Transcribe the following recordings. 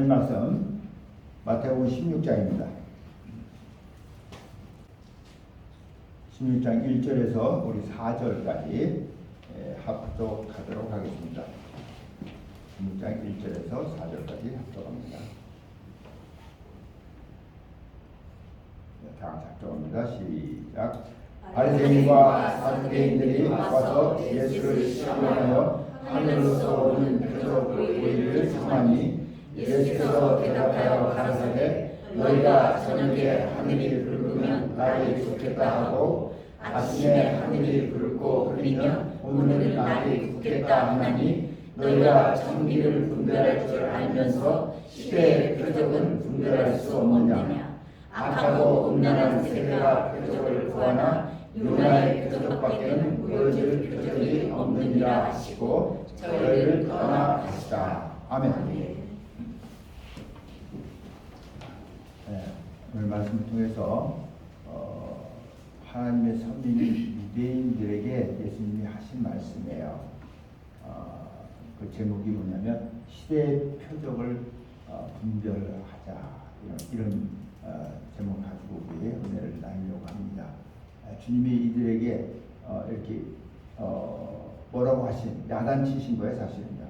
하나님 말씀 마태복음 16장입니다. 16장 1절에서 우리 4절까지 합독하도록 하겠습니다. 16장 1절에서 4절까지 합독합니다. 다 작정합니다. 시작. 바리새인과 사두개인들이 와서 예수를 시험하여 하늘로서 오는 표적 보이기를 청하니 예수께서 대답하여 가라사대 너희가 저녁에 하늘이 붉으면 날이 좋겠다 하고 아침에 하늘이 붉고 흐리면 오늘은 날이 굳겠다 하나니 너희가 천기를 분별할 줄 알면서 시대의 표적은 분별할 수 없느냐. 악하고 음란한 세계가 표적을 구하나 요나의 표적밖에는 보여줄 표적이 없느니라 하시고 저희를 떠나가시다. 아멘. 오늘 말씀을 통해서 하나님의 선민 유대인들에게 예수님이 하신 말씀이에요. 그 제목이 뭐냐면 시대의 표적을 분별하자, 이런 제목 가지고 우리의 은혜를 나누려고 합니다. 주님이 이들에게 이렇게 뭐라고 하신, 야단치신 거예요. 사실은요.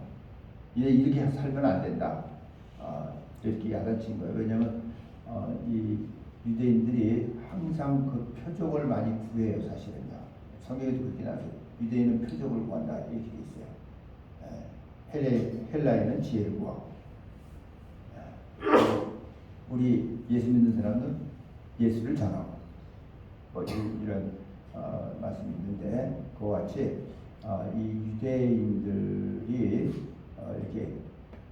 이렇게 살면 안 된다, 이렇게 야단친 거예요. 왜냐하면 이 유대인들이 항상 그 표적을 많이 구해요. 사실은요. 성경에도 그렇게 나와요. 유대인은 표적을 구한다, 이렇게 돼 있어요. 헬라인은 지혜를 구하고, 우리 예수 믿는 사람은 예수를 전하고, 이런 말씀이 있는데, 그와 같이 이 유대인들이 이렇게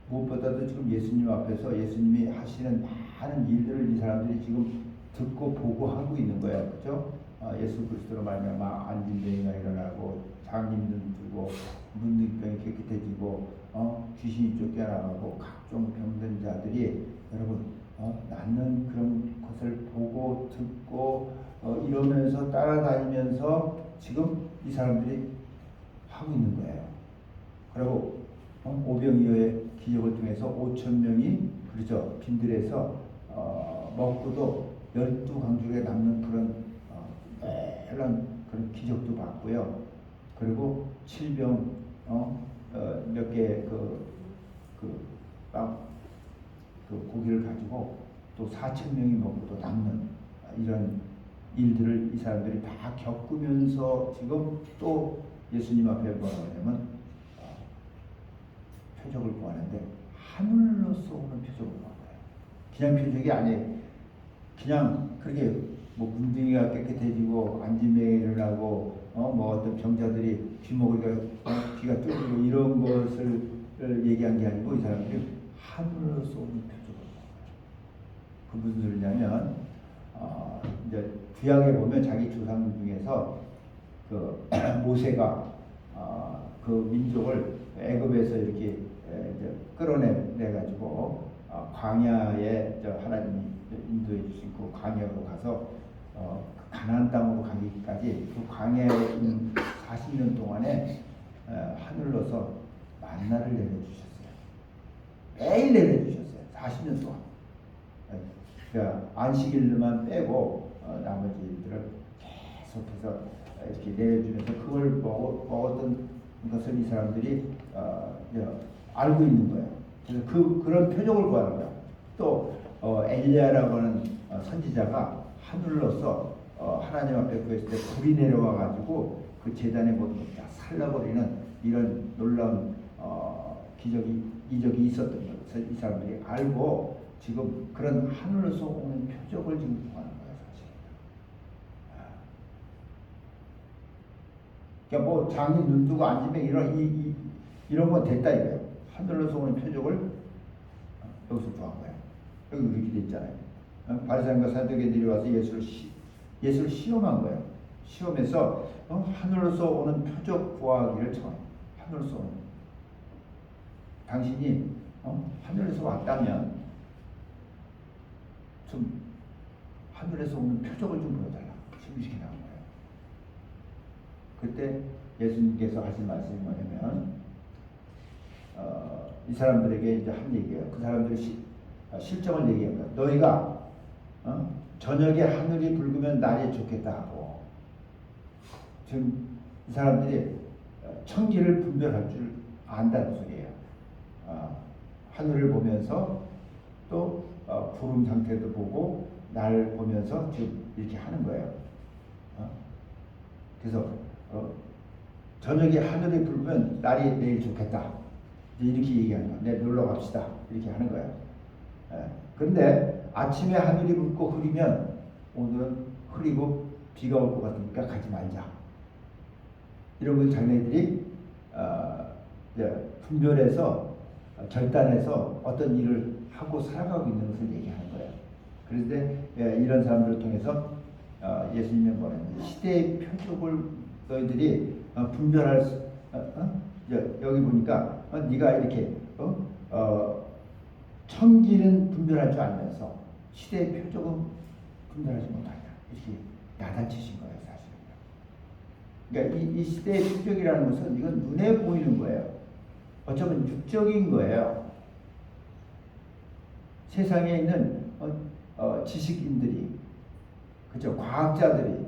무엇보다도 지금 예수님 앞에서 예수님이 하시는 많은 일들을 이 사람들이 지금 듣고 보고 하고 있는 거예요. 그렇죠? 예수 그리스도로 말미암아 안진병이가 일어나고, 장님들 들고, 문둥병이 깨끗해지고, 귀신이 쫓겨나가고, 각종 병든 자들이 여러분 낫는 그런 것을 보고 듣고 이러면서 따라다니면서 지금 이 사람들이 하고 있는 거예요. 그리고 오병이어의 기적을 통해서 5,000명이 그렇죠, 빈들에서 먹고도 12강족에 남는 그런 이런 그런 기적도 봤고요. 그리고 7병 몇 개 그 고기를 가지고 또 4,000명이 먹고도 남는 이런 일들을 이 사람들이 다 겪으면서 지금 또 예수님 앞에 뭐라고 하냐면 표적을 구하는데 하늘로서 오는 표적을 구하는 거예요. 그냥 표적이 아니에요. 그냥 그렇게 뭐 문둥이가 깨끗해지고 안진병이 일어나고 뭐 어떤 병자들이 귀머거리가 귀가 뚫리고 이런 것을 얘기한 게 아니고 이 사람들이 하늘로서 오는 표적을 구하는 거예요. 그 무슨 소리냐면 이제 구약에 보면 자기 조상 중에서 그 모세가 그 민족을 애굽에서 이렇게 이제 끌어내 가지고 광야에 하나님이 인도해 주신 그 광야로 가서 가나안 땅으로 가기까지 그 광야에 있는 40년 동안에 하늘로서 만나를 내려주셨어요. 매일 내려주셨어요. 40년 동안. 그러니까 안식일만 빼고 나머지 일들을 계속해서 이렇게 내려주면서 그걸 먹었던 것을 이 사람들이 알고 있는 거예요. 그래서 그런 표적을 구하는 거예요. 또 엘리야라고 하는 선지자가 하늘로서 하나님 앞에 구했을 때 불이 내려와 가지고 그 제단의 모든 것을 다 살라버리는 이런 놀라운 이적이 있었던 것을 이 사람들이 알고 지금 그런 하늘로서 오는 표적을 지금 구하는 거예요. 사실. 그러니까 뭐 장인 눈 뜨고 안진병 이런 건 됐다 이거예요. 하늘로서 오는 표적을 여기서 구한 거예요. 여기 이렇게 돼 있잖아요. 바리새인과 사두개인들이 와서 예수를 시험한 거예요. 시험해서 하늘로서 오는 표적 구하기를 청해요. 하늘로서 오는. 당신이 하늘에서 왔다면 좀 하늘에서 오는 표적을 좀 보여달라. 지금 이렇게 나온 거예요. 그때 예수님께서 하신 말씀이 뭐냐면 이 사람들에게 이제 한 얘기예요. 그 사람들이 실정을 얘기합니다. 너희가 저녁에 하늘이 붉으면 날이 좋겠다 하고, 지금 이 사람들이 천기를 분별할 줄 안다는 소리예요. 하늘을 보면서 또 구름 상태도 보고 날 보면서 지금 이렇게 하는 거예요. 그래서 저녁에 하늘이 붉으면 날이 내일 좋겠다, 이렇게 얘기하는 거야. 네, 놀러 갑시다, 이렇게 하는 거예요. 그런데 아침에 하늘이 붉고 흐리면 오늘은 흐리고 비가 올 것 같으니까 가지 말자, 이런 걸 자기네들이 분별해서 결단해서 어떤 일을 하고 살아가고 있는 것을 얘기하는 거예요. 그런데 이런 사람들을 통해서 예수님이 뭐라는 시대의 표적을 너희들이 분별할 수, 여기 보니까 네가 이렇게 천기는 분별할 줄 알면서 시대의 표적은 분별하지 못하냐, 이렇게 야단치신 거예요, 사실은. 그러니까 이 시대의 표적이라는 것은 이건 눈에 보이는 거예요. 어쩌면 육적인 거예요. 세상에 있는 지식인들이, 그죠? 과학자들이,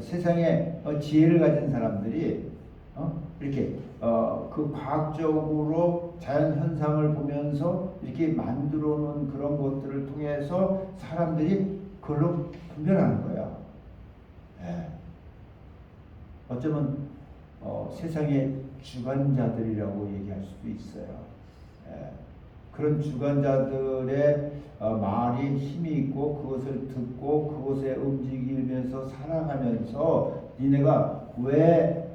세상에 지혜를 가진 사람들이 이렇게 그 과학적으로 자연 현상을 보면서 이렇게 만들어 놓은 그런 것들을 통해서 사람들이 그걸로 분별하는 거예요. 어쩌면 세상의 주관자들이라고 얘기할 수도 있어요. 그런 주관자들의 말이 힘이 있고 그것을 듣고 그것에 움직이면서 살아가면서 니네가 왜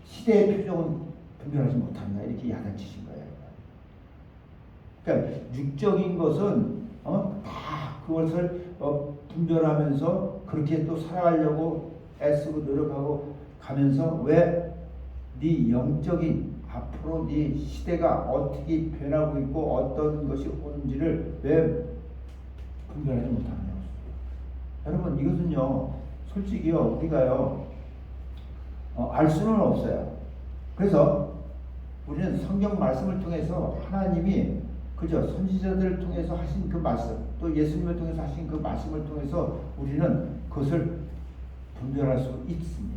시대의 표적은 분별하지 못하냐, 이렇게 야단치신 거예요. 그러니까 육적인 것은 다 그것을 분별하면서 그렇게 또 살아가려고 애쓰고 노력하고 가면서 왜 네 영적인 앞으로 네 시대가 어떻게 변하고 있고 어떤 것이 오는지를 왜 분별하지 못하느냐. 여러분, 이것은요, 솔직히요, 우리가요 알 수는 없어요. 그래서 우리는 성경 말씀을 통해서 하나님이 그저 선지자들을 통해서 하신 그 말씀, 또 예수님을 통해서 하신 그 말씀을 통해서 우리는 그것을 분별할 수 있습니다.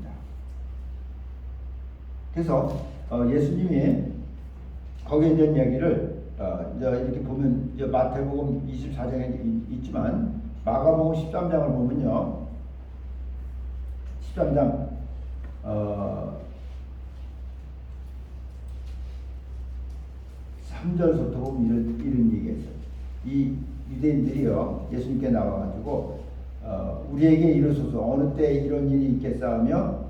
그래서 예수님이 거기에 대한 이야기를 이렇게 보면 마태복음 24장에 있지만 마가복음 13장을 보면요, 13장 3절부터 보면 이런 얘기했어요. 이 유대인들이요, 예수님께 나와가지고 우리에게 이르소서 어느 때 이런 일이 있겠사하며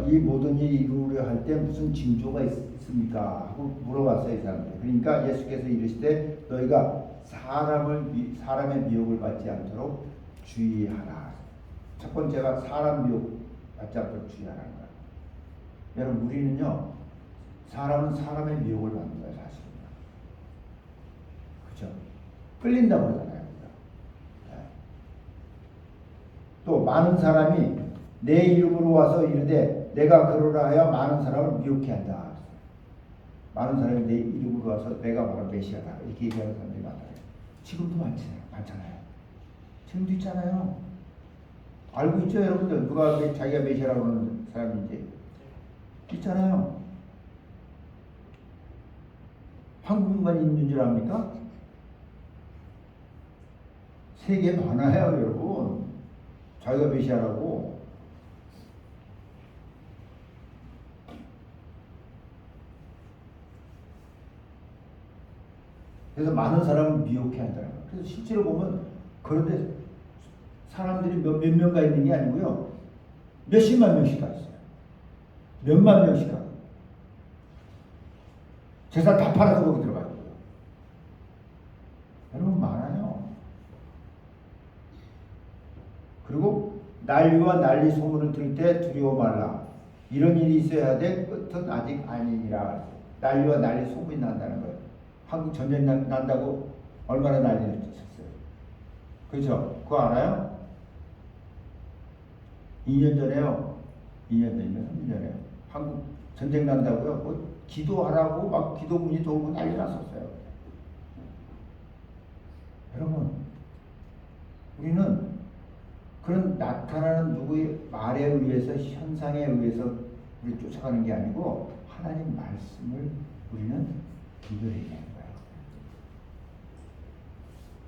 이 모든 일이 이루려 할 때 무슨 징조가 있습니까? 하고 물어봤어요, 이 사람들. 그러니까 예수께서 이르시되 너희가 사람의 미혹을 받지 않도록 주의하라. 첫 번째가 사람 미혹 받지 않도록 주의하라는 거예요. 여러분, 우리는요, 사람은 사람의 미혹을 받는 거예요, 사실은. 그렇죠? 끌린다고 그러잖아요. 또 많은 사람이 내 이름으로 와서 이르되 내가 그러라 하여 많은 사람을 미혹해 한다. 많은 사람이 내 이름으로 와서 내가 바로 메시아다, 이렇게 얘기하는 사람들이 많아요. 지금도 많잖아요. 지금도 있잖아요. 알고 있죠, 여러분들? 누가 자기가 메시아라고 하는 사람인지 있잖아요. 한국만 있는 줄 압니까? 세계에 많아요, 여러분. 자기가 메시아라고. 그래서 많은 사람을 미혹해 한다는 거예요. 그래서 실제로 보면 그런데 사람들이 몇 명가 있는 게 아니고요, 몇십만 명씩 가 있어요. 몇만 명씩 가. 재산 다 팔아서 거기 들어가요. 여러분, 많아요. 그리고 난리와 난리 소문을 들을 때 두려워 말라. 이런 일이 있어야 돼. 끝은 아직 아니니라. 난리와 난리 소문이 난다는 거예요. 한국 전쟁 난다고 얼마나 난리를 쳤어요. 그렇죠? 그거 알아요? 2년 전에요. 2년 전이면 3년 전에요. 한국 전쟁 난다고요. 뭐 기도하라고 막 기도문이 돌고 난리 났었어요. 여러분, 우리는 그런 나타나는 누구의 말에 의해서, 현상에 의해서 우리 쫓아가는 게 아니고 하나님 말씀을 우리는 분별해야 하는 거예요.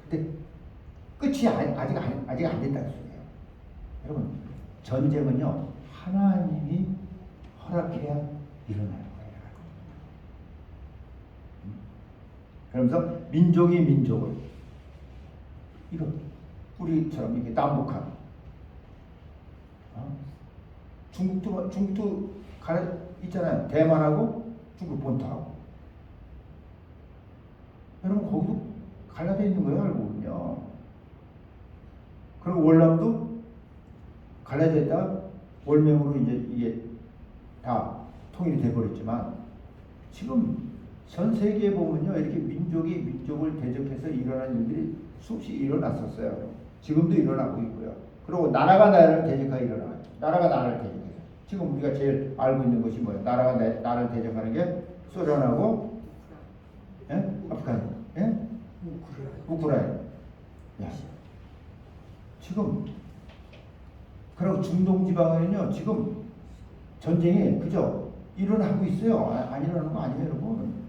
근데 끝이 아직 안 됐다는 소리예요. 여러분, 전쟁은요 하나님이 허락해야 일어나는 거예요. 그러면서 민족이 민족을 이거 우리처럼 이렇게 남북한 중국도 가려 있잖아요. 대만하고 중국 본토하고. 여러분 거기도 갈라져 있는 거예요, 알고 보면. 그리고 월남도 갈라져 있다가 월명으로 이제 이게 다 통일이 돼버렸지만 지금 전 세계에 보면요 이렇게 민족이 민족을 대적해서 일어난 일들이 수없이 일어났었어요. 지금도 일어나고 있고요. 그리고 나라가 나라를 대적하여 일어나요. 나라가 나라를 대적해서. 지금 우리가 제일 알고 있는 것이 뭐예요? 나라가 나라를 대적하는 게 소련하고 아프간, 우크라이나. 지금 그리고 중동 지방에는요 지금 전쟁이 그죠 일어나고 있어요. 안 일어나는 거 아니에요, 여러분.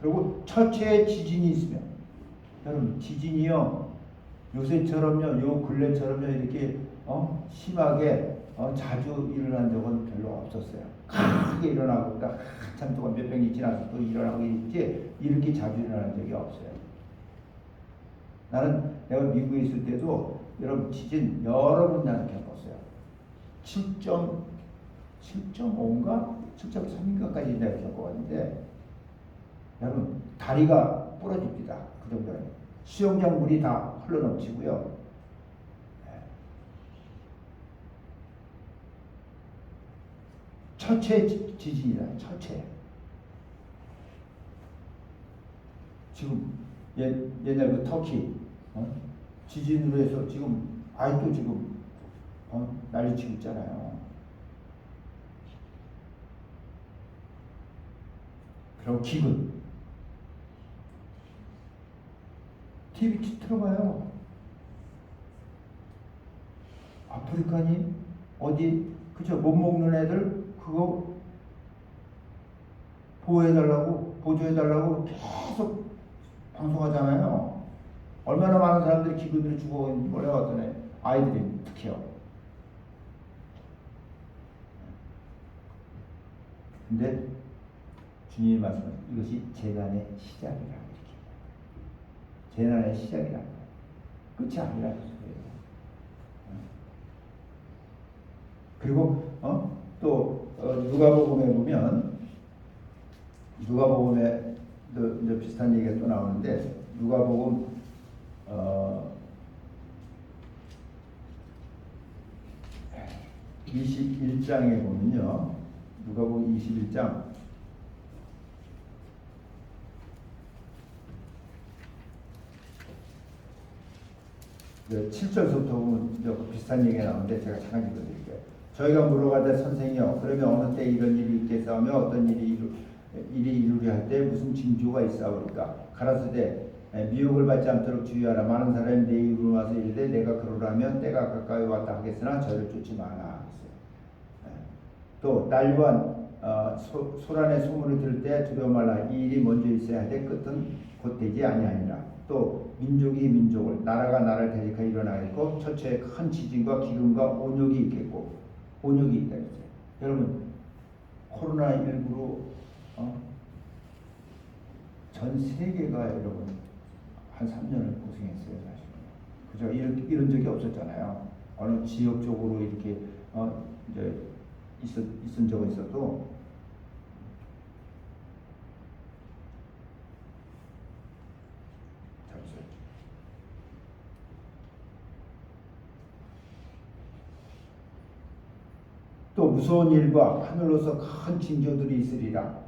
그리고 처체에 지진이 있으면 여러분 지진이요 요새처럼요 요 근래처럼요 이렇게 심하게 자주 일어난 적은 별로 없었어요. 크게 일어나고 딱 한참 동안 몇 병이 지나서 또 일어나고 있지 이렇게 자주 일어난 적이 없어요. 나는 내가 미국에 있을 때도 여러분 지진 여러 번 나는 겪었어요. 7.5인가 7.3인가까지 내가 겪어봤는데 여러분 다리가 부러집니다. 그 정도는 수영장 물이 다 흘러넘치고요. 처체 지진이다. 처체. 지금 옛날 그 터키 지진으로 해서 지금 아직도 지금 난리치고 있잖아요. 그리고 기근. TV 틀어봐요. 아프리카니 어디 그죠 못 먹는 애들 그거 보호해달라고 보조해달라고 계속 방송하잖아요. 얼마나 많은 사람들이 기근으로 죽어있는지 몰라요. 어떤 애 아이들이 특히요. 근데 주님이 말씀하신 이것이 재난의 시작이라 이렇게 재난의 시작이라 끝이 아니라는 소리예요. 그리고 또 누가복음에 보면 누가복음에 이제 비슷한 얘기가 또 나오는데 누가복음 21장에 보면요. 누가복음 21장 7절부터 보면 비슷한 얘기가 나오는데 제가 잠깐 읽어드릴게요. 저희가 물어가되 선생이여 그러면 어느 때 이런 일이 있겠사오며 어떤 일이 이루려 할 때 무슨 징조가 있사오리까 가라사대 미혹을 받지 않도록 주의하라. 많은 사람이 내 이름으로 와서 이르되 내가 그러라면 때가 가까이 왔다 하겠으나 저를 쫓지 마라. 또 난리와 소란의 소문을 들을 때 두려워 말라. 이 일이 먼저 있어야 할 때 끝은 곧 되지 아니하니라. 또 민족이 민족을 나라가 나라를 대적하여 일어나겠고 처처에 큰 지진과 기근과 온역이 있겠고 온역이 있다 했어요. 여러분 코로나19로 전 세계가 여러분 한 3년을 고생했어요. 사실 그죠? 이런 적이 없었잖아요. 어느 지역적으로 이렇게 이제 있은 적은 있어도 또 무서운 일과 하늘로서 큰 징조들이 있으리라.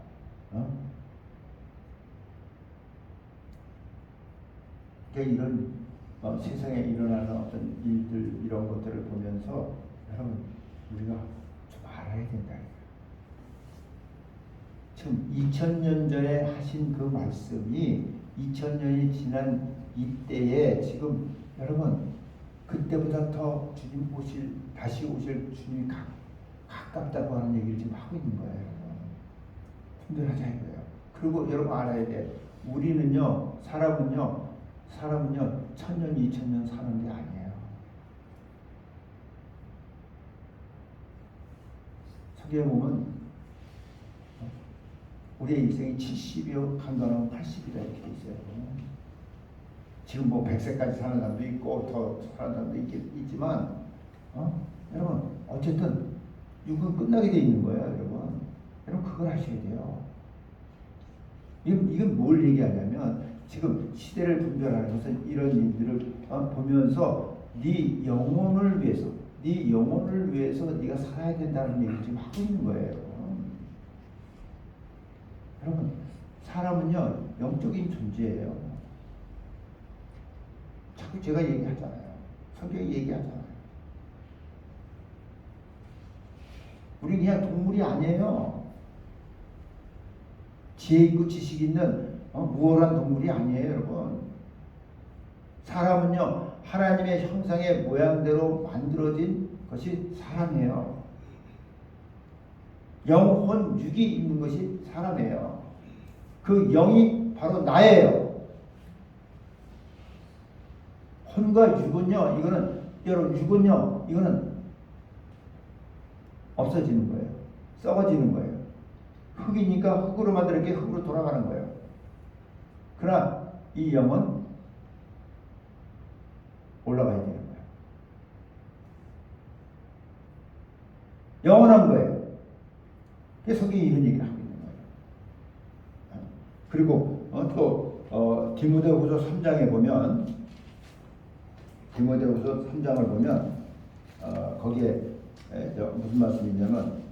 이런 세상에 일어나는 어떤 일들 이런 것들을 보면서 여러분 우리가 좀 알아야 된다. 지금 2000년 전에 하신 그 말씀이 2000년이 지난 이때에 지금 여러분 그때보다 더 주님 다시 오실 주님이 가깝다고 하는 얘기를 지금 하고 있는 거예요. 분별하자 이거예요. 그리고 여러분 알아야 돼. 우리는요, 사람은요 1000년, 2000년 사는 게 아니에요. 성경에 보면 우리의 인생이 70이요, 강건하면 80이다 이렇게 돼 있어요. 지금 뭐 100세까지 사는 사람도 있고 더 사는 사람도 있지만 여러분 어쨌든 육은 끝나게 돼 있는 거예요. 여러분 그걸 하셔야 돼요. 이건 뭘 얘기하냐면 지금 시대를 분별하는 것은 이런 일들을 보면서 네 영혼을 위해서 네가 살아야 된다는 얘기를 지금 하고 있는 거예요. 여러분 사람은요 영적인 존재예요. 자꾸 제가 얘기하잖아요. 성경이 얘기하잖아요. 우리 그냥 동물이 아니에요. 지혜 있고 지식 있는 무월한 동물이 아니에요, 여러분. 사람은요 하나님의 형상의 모양대로 만들어진 것이 사람이에요. 영혼, 육이 있는 것이 사람이에요. 그 영이 바로 나예요. 혼과 육은요, 이거는 없어지는 거예요. 썩어지는 거예요. 흙이니까 흙으로 만들었기에 흙으로 돌아가는 거예요. 그러나 이 영은 올라가야 되는 거예요. 영원한 거예요. 그래서 성경이 이런 얘기를 하고 있는 거예요. 그리고 또 디모데후서 3장에 보면 디모데후서 3장을 보면 거기에 무슨 말씀이 있냐면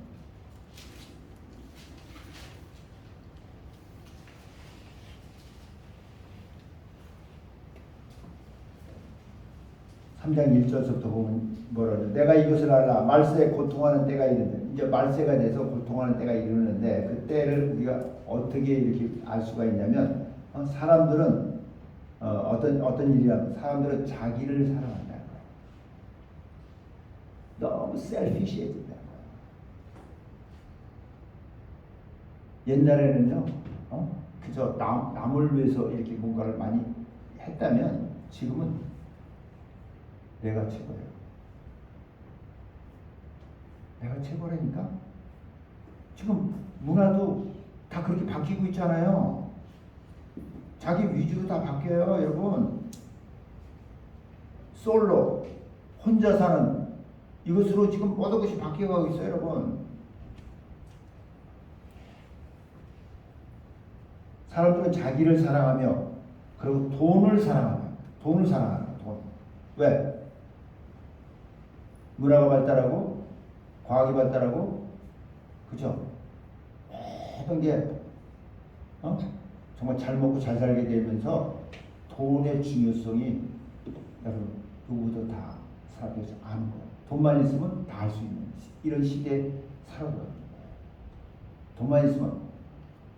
3장 1절부터 보면 뭐라 그래? 내가 이것을 알라. 말세에 고통하는 때가 이르는데, 이제 말세가 돼서 고통하는 때가 이르는데 그 때를 우리가 어떻게 이렇게 알 수가 있냐면 사람들은 어떤 일이야? 사람들은 자기를 사랑한다는 거야. 너무 셀피시해진다는 거야. 옛날에는요, 그저 남을 위해서 이렇게 뭔가를 많이 했다면 지금은 내가 최고예요. 내가 최고라니까? 지금 문화도 다 그렇게 바뀌고 있잖아요. 자기 위주로 다 바뀌어요, 여러분. 솔로, 혼자 사는 이것으로 지금 모든 것이 바뀌어가고 있어요, 여러분. 사람들은 자기를 사랑하며 그리고 돈을 사랑하는 거예요. 돈. 왜? 문화가 발달하고 과학이 발달하고 그죠? 모든 게 정말 잘 먹고 잘 살게 되면서 돈의 중요성이 여러분 누구도 다 사람들이 아는 거예요. 돈만 있으면 다 할 수 있는 이런 시대에 살아가는 거예요. 돈만 있으면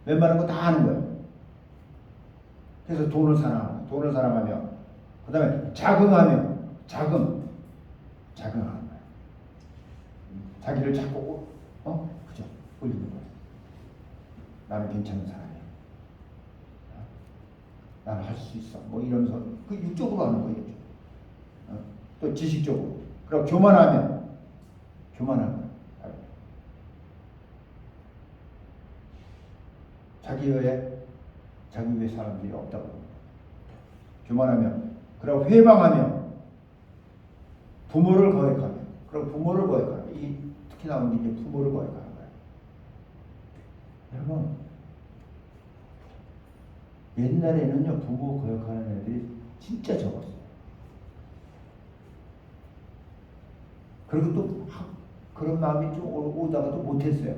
웬만한 거 다 아는 거예요. 그래서 돈을 사랑하며 그 다음에 자긍하며 자긍하는 거예요. 자기를 자꾸 그죠? 올리는 거예요. 나는 괜찮은 사람이야. 나는 할 수 있어. 뭐 이러면서 그 육적으로 하는 거예요. 또 지식적으로. 그리고 교만하는 거예요. 자기 외에 사람들이 없다고. 교만하며, 그리고 회방하며, 부모를 거역하며, 그리고 부모를 거역하며. 이 특히 나오는 게 이제 부모를 거역하는 거예요. 여러분, 옛날에는요 부모 거역하는 애들이 진짜 적었어요. 그리고 또 그런 마음이 좀 오다가도 못했어요.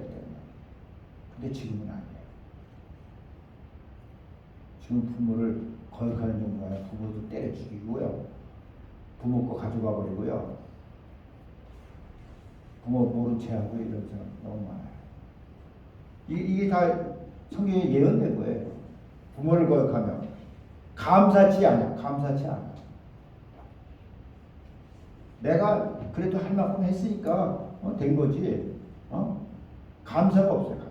근데 지금은 아니에요. 지금 부모를 거역하는 정도가 아니라 부모도 때려 죽이고요. 부모 거 가져가 버리고요. 부모 모른 채 하고 이런 사람 너무 많아요. 이게 다 성경에 예언된 거예요. 부모를 거역하며 감사치 않아. 감사치 않아. 내가 그래도 할 만큼 했으니까 된 거지. 감사가 없어요. 감사.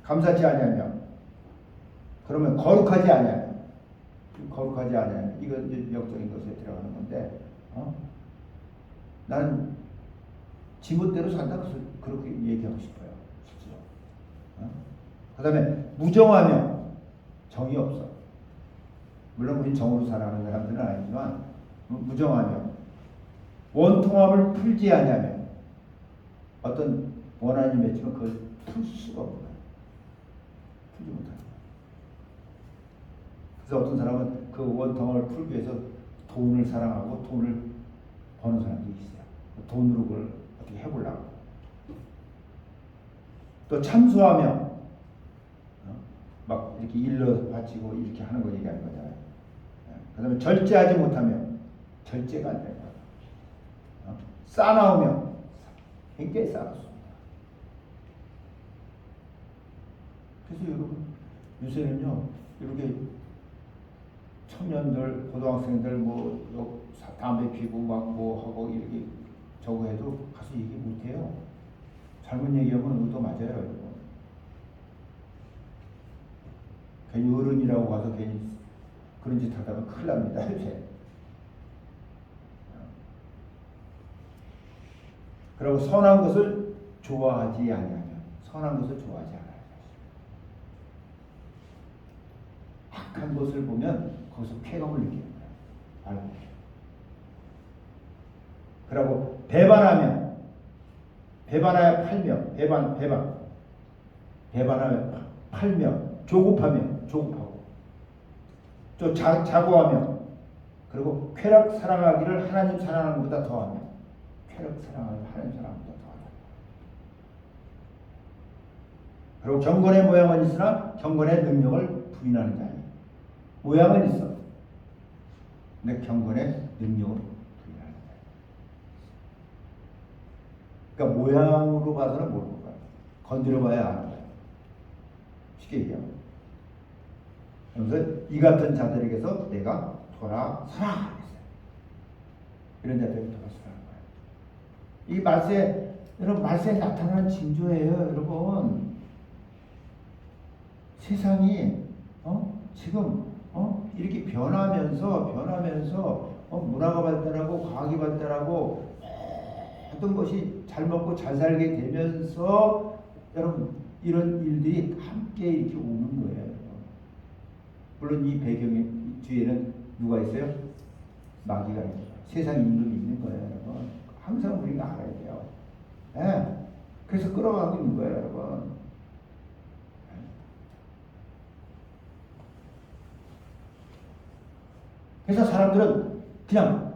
감사치 아니하면 그러면 거룩하지 아니하면 거룩하지 아니하면 이건 이제 영적인 것에 들어가는 건데 나는 지멋대로 산다 그렇게 얘기하고 싶어요. 실제로. 그 다음에 무정하면 정이 없어. 물론 우린 정으로 살아가는 사람들은 아니지만 무정하면 원통함을 풀지 아니하면 어떤 원한이 맺히면 그걸 풀 수가 없는 거야. 풀지 못하는 거야. 그래서 어떤 사람은 그 원통함을 풀기 위해서 돈을 사랑하고 돈을 버는 사람도 있어요. 돈으로 그걸 어떻게 해보려고. 또 참소하며 막 이렇게 일러 바치고 이렇게 하는 거 얘기하는 거잖아요. 그 다음에 절제하지 못하면 절제가 안 돼요. 싸나우며 굉장히 싸웠습니다. 그래서 여러분 요새는요 이렇게 청년들 고등학생들 뭐 담배 피고 막 뭐 하고 이렇게 저거 해도 가서 얘기 못해요. 잘못 얘기하면 의도 맞아요 여러분. 괜히 어른이라고 가서 괜히 그런 짓 하다가 큰일 납니다 요새. 그리고 선한 것을 좋아하지 아니하면 선한 것을 좋아하지 않아요. 악한 것을 보면 거기서 쾌감을 느끼는 거예요. 알고. 그리고 배반하면 배반하여 팔며 배반하여 팔며 조급하며 조급하고 또 자고하며 그리고 쾌락 사랑하기를 하나님 사랑하는 것보다 더하며 쾌락 사랑하기를 하나님 사랑하는 것보다 더하며 그리고 경건의 모양은 있으나 경건의 능력을 부인하는 자니 모양은 있어. 근데 경건의 능력을 부인하는 자니. 그러니까 모양으로 봐서는 모르는 거야. 건드려봐야 아는 거야. 쉽게 얘기하면. 그래서 이 같은 자들에게서 내가 돌아서라 했어요. 이런 자들에게 돌아서라는 거예요. 이 말세, 여러분 말세에 나타나는 징조예요, 여러분. 세상이 지금 이렇게 변하면서 문화가 발달하고 과학이 발달하고 모든 것이 잘 먹고 잘 살게 되면서 여러분 이런 일들이 함께 이렇게 오는 거예요. 물론 이 배경 뒤에는 누가 있어요? 마귀가 있어요. 세상 임금이 있는 거예요, 여러분. 항상 우리가 알아야 돼요. 네. 그래서 끌어가고 있는 거예요, 여러분. 그래서 사람들은 그냥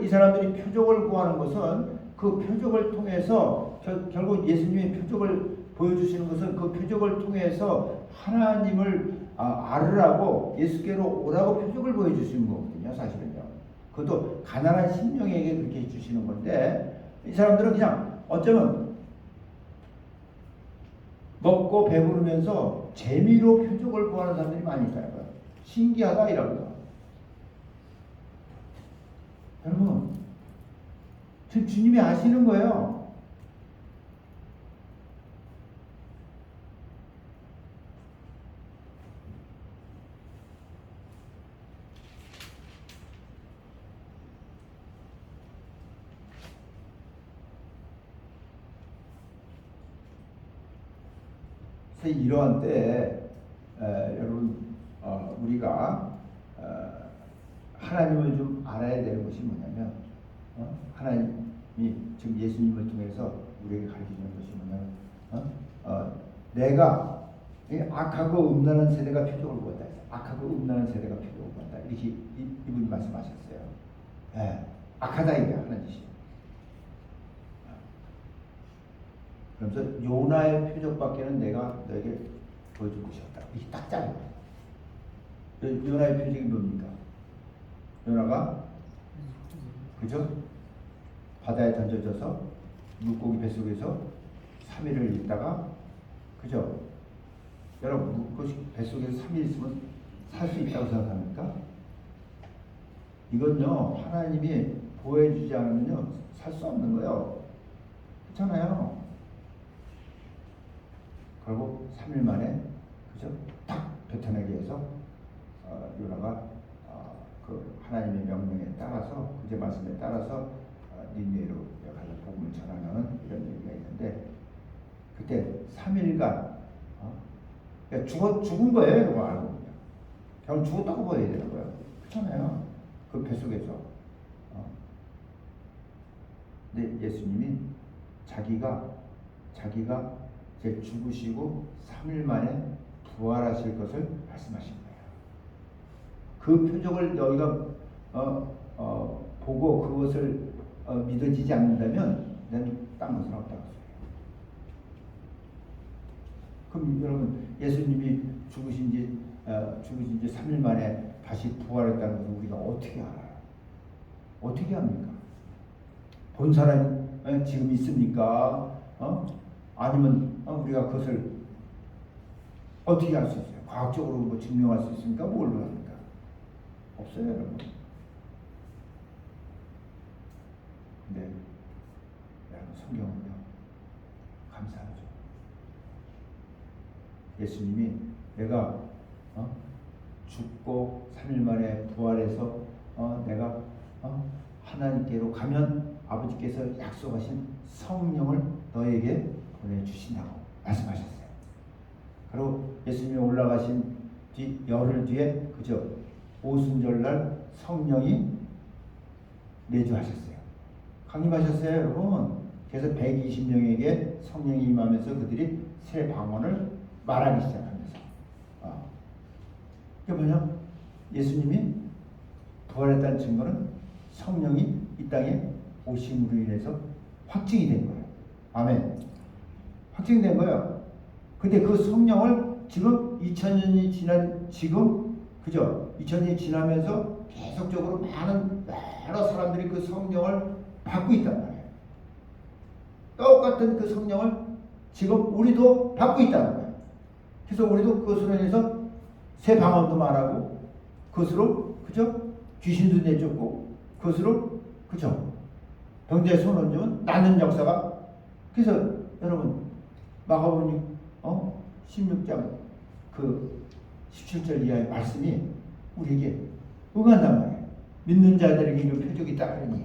이 사람들이 표적을 구하는 것은 그 표적을 통해서 결국 예수님의 표적을 보여주시는 것은 그 표적을 통해서 하나님을 알으라고 예수께로 오라고 표적을 보여주시는 거거든요. 사실은요. 그것도 가난한 심령에게 그렇게 해주시는 건데 이 사람들은 그냥 어쩌면 먹고 배부르면서 재미로 표적을 구하는 사람들이 많이 있다는 거예요. 신기하다 이라고요. 여러분 지금 주님이 아시는 거예요. 그래서 이러한 때에 여러분 우리가 하나님을 좀 알아야 되는 것이 뭐냐면 하나님이 지금 예수님을 통해서 우리에게 가르치는 것이 뭐냐면 내가 악하고 음란한 세대가 표적을 보았다. 악하고 음란한 세대가 표적을 보았다. 이렇게 이분이 말씀하셨어요. 네. 악하다 이게 하는 짓이. 그러면서 요나의 표적밖에는 내가 너에게 보여줄 것이 없다. 이게 딱 짜요. 요나의 표적이 뭡니까? 요나가 그죠? 바다에 던져져서 물고기 뱃속에서 3일을 있다가 그죠? 여러분 그것이 뱃속에서 3일 있으면 살 수 있다고 생각합니까? 이건요, 하나님이 보호해주지 않으면요, 살 수 없는 거예요. 그렇잖아요. 그리고 3일 만에, 그죠? 탁 뱉어내기 위해서, 요나가, 그 하나님의 명령에 따라서, 그제 말씀에 따라서, 니느웨로 가서 복음을 전하는 이런 얘기가 있는데, 그때 3일간, 그러니까 죽은 거예요, 이거 알고 보면. 그냥 죽었다고 봐야 되는 거예요. 그렇잖아요. 그 뱃속에서. 근데 예수님이 자기가 이제 죽으시고 3일 만에 부활하실 것을 말씀하신 거예요. 그 표적을 너희가 보고 그것을 믿어지지 않는다면 나는 딴 것은 없다고 했어요. 그럼 여러분, 예수님이 죽으신 지 3일 만에 다시 부활했다는 것을 우리가 어떻게 알아요? 어떻게 합니까? 본 사람이 지금 있습니까? 아니면 우리가 그것을 어떻게 할 수 있어요? 과학적으로 뭐 증명할 수 있습니까? 뭘로 합니까? 없어요, 여러분. 근데 여러분, 성경은요, 감사하죠. 예수님이 내가 죽고 3일 만에 부활해서 내가 하나님께로 가면 아버지께서 약속하신 성령을 너에게 보내주신다고 말씀하셨어요. 그리고 예수님이 올라가신 열흘 뒤에 그저 오순절날 성령이 내주하셨어요. 강림하셨어요, 여러분. 그래서 120명에게 성령이 임하면서 그들이 새 방언을 말하기 시작하면서. 이게 뭐냐? 예수님이 부활했다는 증거는 성령이 이 땅에 오심으로 인해서 확증이 된 거예요. 아멘. 확증된 거예요. 근데 그 성령을 지금 2000년이 지난 지금, 그죠? 2000년이 지나면서 계속적으로 여러 사람들이 그 성령을 받고 있단 말이에요. 똑같은 그 성령을 지금 우리도 받고 있다는 거예요. 그래서 우리도 그것으로 인해서 새 방언도 말하고, 그것으로, 그죠? 귀신도 내쫓고, 그것으로, 그죠? 병자의 손 얹으면 낫는 역사가. 그래서 여러분, 마가복음 16장 그 17절 이하의 말씀이 우리에게 응한단 말이에요. 믿는 자들에게 이 표적이 따르니.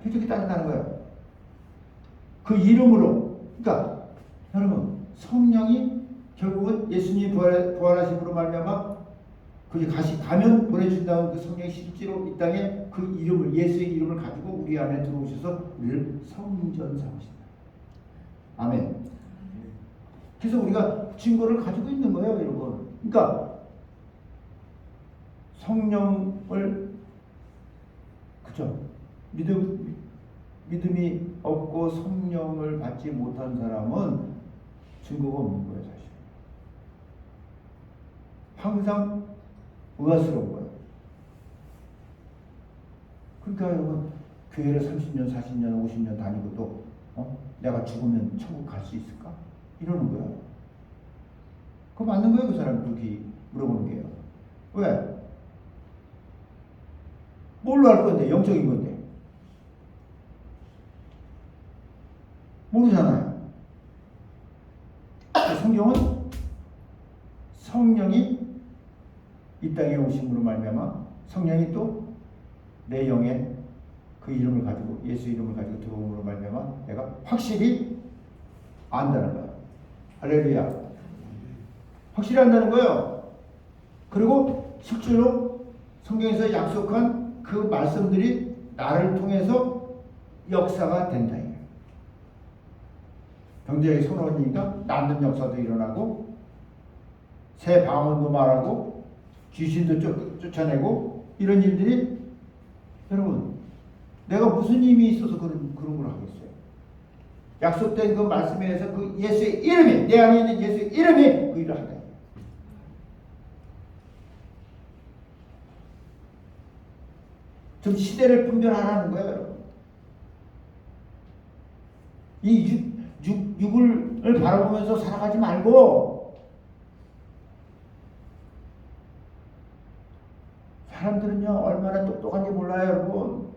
표적이 따른다는 거예요. 그 이름으로. 그러니까 여러분, 성령이 결국은 예수님이 부활하심으로 말미암아 그 가면 보내준다는 그 성령이 실제로 이 땅에 그 이름을, 예수의 이름을 가지고 우리 안에 들어오셔서 우리를 성전 삼으신다. 아멘. 그래서 우리가 증거를 가지고 있는 거예요, 여러분. 그러니까 성령을, 그죠? 믿음이 없고 성령을 받지 못한 사람은 증거가 없는 거예요, 사실. 항상 의아스러운 거예요. 그러니까 여러분, 교회를 30년, 40년, 50년 다니고도 내가 죽으면 천국 갈 수 있을까? 이러는 거야. 그거 맞는 거예요, 그 사람 그렇게 물어보는 게요. 왜? 뭘로 알 건데? 영적인 건데. 모르잖아요. 성경은 성령이 이 땅에 오심으로 말미암아 성령이 또 내 영에 그 이름을 가지고, 예수 이름을 가지고 들어옴으로 말미암아 내가 확실히 안다는 거예요. 할렐루야. 확실히 안다는 거예요. 그리고 실제로 성경에서 약속한 그 말씀들이 나를 통해서 역사가 된다. 병자의 손 얹으니까 낫는 역사도 일어나고, 새 방언도 말하고, 귀신도 쫓아내고, 이런 일들이, 여러분, 내가 무슨 힘이 있어서 그런 걸 하겠어요? 약속된 그 말씀에 의해서 그 예수의 이름이, 내 안에 있는 예수의 이름이 그 일을 한다. 좀 시대를 분별하라는 거예요, 여러분. 이 육을 바라보면서 살아가지 말고, 사람들은요 얼마나 똑똑한지 몰라요, 여러분.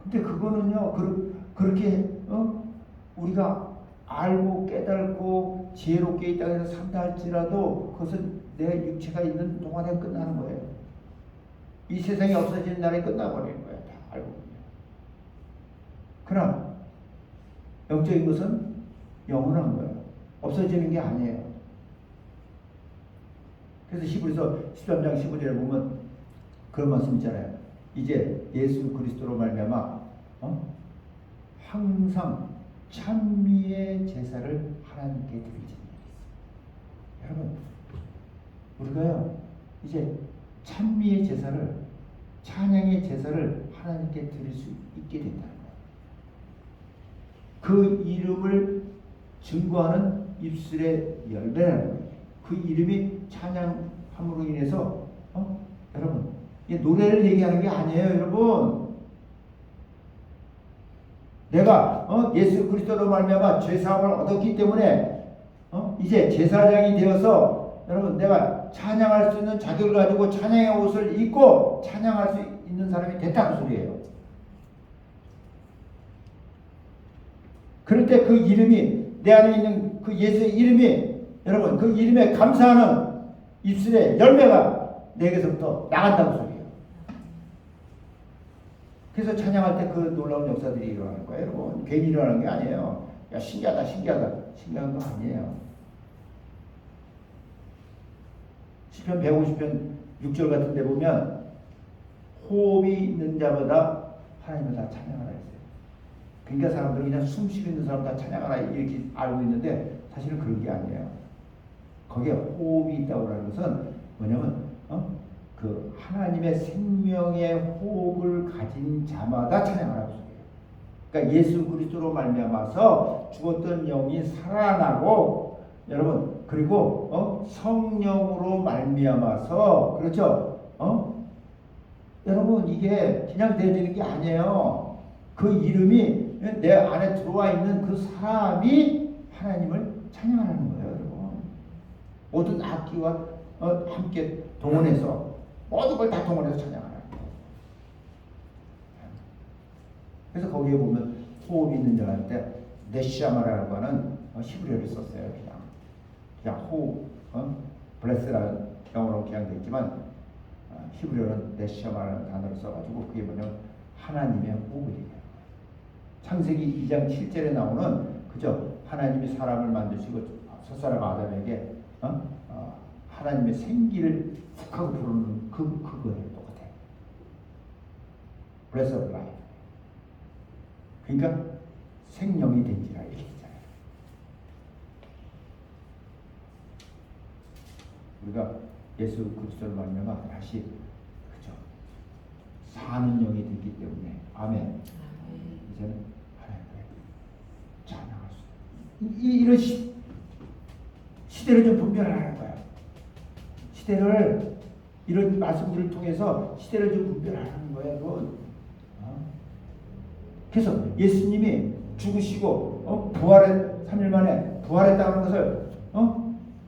근데 그거는요 그렇게 우리가 알고 깨닫고 지혜롭게 이 땅에서 산다 할지라도 그것은 내 육체가 있는 동안에 끝나는 거예요. 이 세상이 없어지는 날에 끝나버리는 거예요. 다 알고 보면. 그러나 영적인 것은 영원한 거예요. 없어지는 게 아니에요. 그래서 히브리서 13장 15절에 보면 그런 말씀 있잖아요. 이제 예수 그리스도로 말미암아 항상 찬미의 제사를 하나님께 드리지. 여러분, 우리가요 이제 찬미의 제사를, 찬양의 제사를 하나님께 드릴 수 있게 된다는 거예요. 그 이름을 증거하는 입술의 열매라는 거예요. 그 이름이 찬양함으로 인해서 여러분, 이게 노래를 얘기하는 게 아니에요, 여러분. 내가 예수 그리스도로 말미암아 죄 사함을 얻었기 때문에 이제 제사장이 되어서 여러분 내가 찬양할 수 있는 자격을 가지고 찬양의 옷을 입고 찬양할 수 있는 사람이 됐다는 소리예요. 그럴 때 그 이름이 내 안에 있는 그 예수의 이름이 여러분 그 이름에 감사하는 입술의 열매가 내게서부터 나간다는 소리예요. 그래서 찬양할 때 그 놀라운 역사들이 일어나는 거예요, 여러분. 괜히 일어나는 게 아니에요. 야, 신기하다, 신기하다. 신기한 거 아니에요. 시편 150편 6절 같은 데 보면 호흡이 있는 자마다 하나님을 다 찬양하라 했어요. 그러니까 사람들은 그냥 숨 쉬는 사람 다 찬양하라 이렇게 알고 있는데 사실은 그런 게 아니에요. 거기에 호흡이 있다고 하는 것은 뭐냐면 그 하나님의 생명의 호흡을 가진 자마다 찬양하라고 소리해요. 그러니까 예수 그리스도로 말미암아서 죽었던 영이 살아나고 여러분 그리고 성령으로 말미암아서 그렇죠? 여러분 이게 그냥 되어지는 게 아니에요. 그 이름이 내 안에 들어와 있는 그 사람이 하나님을 찬양하는 거예요, 여러분. 모든 악기와 함께 동원해서 모든 걸 다 동원해서 찬양하라. 그래서 거기에 보면 호흡이 있는 자한테 네시아마라고 하는 히브리어를 썼어요. 그냥 호흡, 블레스라는 영어로 그냥 되어 있지만 히브리어는 네시아마라는 단어를 써가지고 그게 뭐냐면 하나님의 호흡이에요. 창세기 2장 7절에 나오는 그죠? 하나님이 사람을 만드시고 첫사람 아담에게 하나님의 생기를 훅 하고 부르는 그거예요. 똑같아요. Breath of life. 그러니까 생명이 된지라 이렇게 있잖아요. 우리가 예수 그리스도를 만나면 다시 그죠? 사는 영이 되기 때문에 아멘. 이제는 하나님께 찬양할 수 이런 시대를 좀 분별하라는 거야. 시대를 이런 말씀들을 통해서 시대를 좀 분별하는 거예요, 여러분. 그래서 예수님이 죽으시고 부활의 3일 만에 부활했다는 것을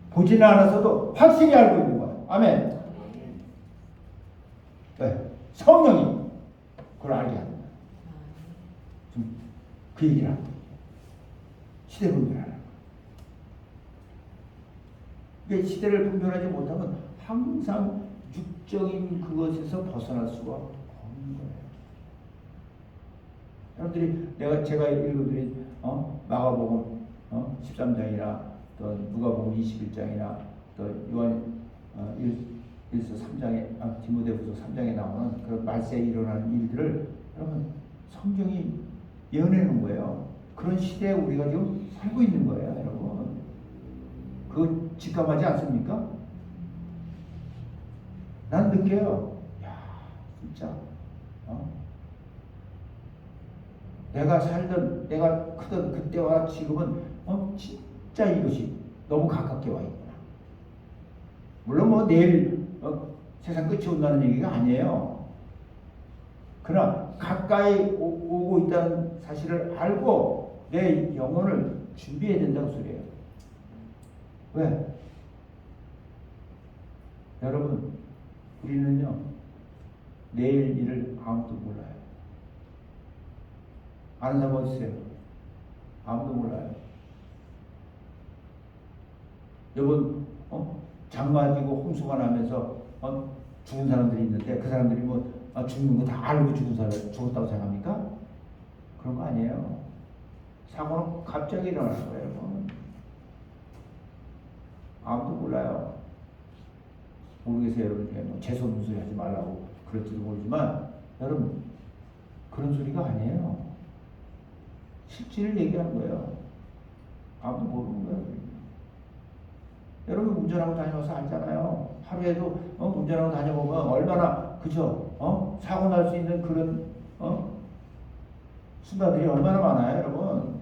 보지는 않았어도 확실히 알고 있는 거예요. 아멘. 네. 성령이 그걸 알게 합니다. 그 얘기를 합니다. 시대 분별하는 거예요. 그러니까 시대를 분별하지 못하면 항상 육적인 그것에서 벗어날 수가 없는 거예요. 여러분들이 제가 읽어드린 마가복음 13장이나 또 누가복음 21장이나 또 요한 1서 3장에 디모데후서 3장에 나오는 그런 말세에 일어나는 일들을 여러분 성경이 예언해 놓은 거예요. 그런 시대에 우리가 지금 살고 있는 거예요, 여러분. 그거 직감하지 않습니까? 난 느껴요. 야, 진짜 내가 살던, 내가 크던 그때와 지금은 진짜 이것이 너무 가깝게 와 있구나. 물론 뭐 내일 세상 끝이 온다는 얘기가 아니에요. 그러나 가까이 오고 있다는 사실을 알고 내 영혼을 준비해야 된다고 소리예요. 왜? 여러분, 우리는요, 내일 일을 아무도 몰라요. 아는 사람 어디 있어요? 아무도 몰라요. 여러분, 장마지고 홍수가 나면서 죽은 사람들이 있는데 그 사람들이 뭐 죽는 거 다 알고 죽었다고 생각합니까? 그런 거 아니에요. 사고는 갑자기 일어나는 거예요. 여러분. 아무도 몰라요. 모르겠어요. 여러분 중에 뭐 재수없는 소리 하지 말라고 그럴지도 모르지만 여러분 그런 소리가 아니에요. 실질을 얘기하는 거예요. 아무도 모르는 거예요. 여러분 운전하고 다녀서 알잖아요. 하루에도 운전하고 다녀보면 얼마나 그죠? 사고 날 수 있는 그런 순간들이 얼마나 많아요, 여러분.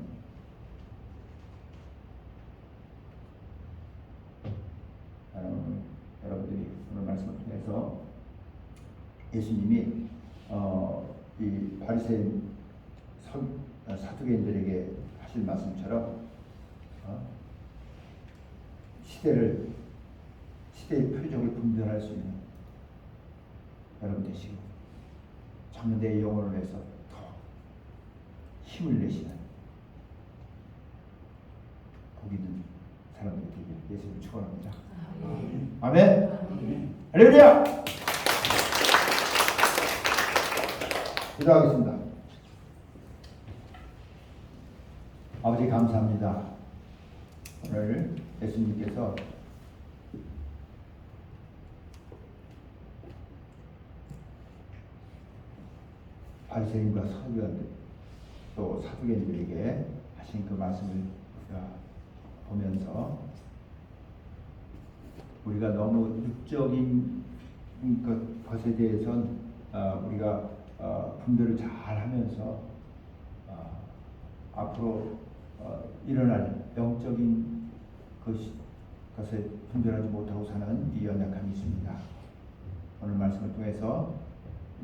여러분들이 오늘 말씀을 통해서 예수님이 이 바리새인 사두개인들에게 하실 말씀처럼 시대의 표적을 분별할 수 있는 여러분 되시고 정말 내 영혼을 위해서 더 힘을 내시는 복 있는 사람들이 되길 예수님을 축원합니다. 아멘. 할렐루야. 기도하겠습니다. 아버지 감사합니다. 오늘 예수님께서 바리새인과 서기관들 또 사두개인들에게 하신 그 말씀을 우리가 보면서 우리가 너무 육적인 것에 대해서는 우리가 분별을 잘 하면서 앞으로 일어날 영적인 것에 분별하지 못하고 사는 이 연약함이 있습니다. 오늘 말씀을 통해서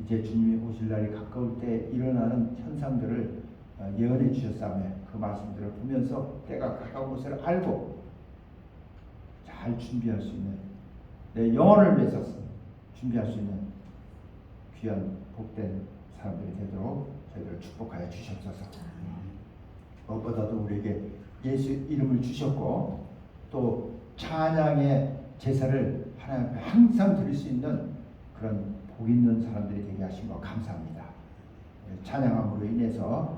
이제 주님이 오실 날이 가까울 때 일어나는 현상들을 예언해 주셨다며 그 말씀들을 보면서 때가 가까운 것을 알고 잘 준비할 수 있는 내 영혼을 위해서 준비할 수 있는 귀한 복된 사람들이 되도록 저희들을 축복하여 주시옵소서. 무엇보다도 우리에게 예수 이름을 주셨고 또 찬양의 제사를 하나님 앞에 항상 드릴 수 있는 그런 복 있는 사람들이 되게 하신 거 감사합니다. 찬양함으로 인해서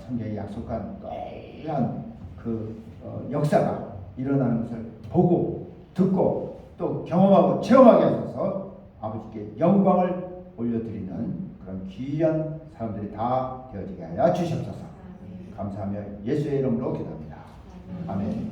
성경에 약속한 또한 그 역사가 일어나는 것을 보고 듣고 또 경험하고 체험하게 하셔서 아버지께 영광을 올려드리는 그런 귀한 사람들이 다 되어지게 하여 주시옵소서. 감사하며 예수의 이름으로 기도합니다. 아멘.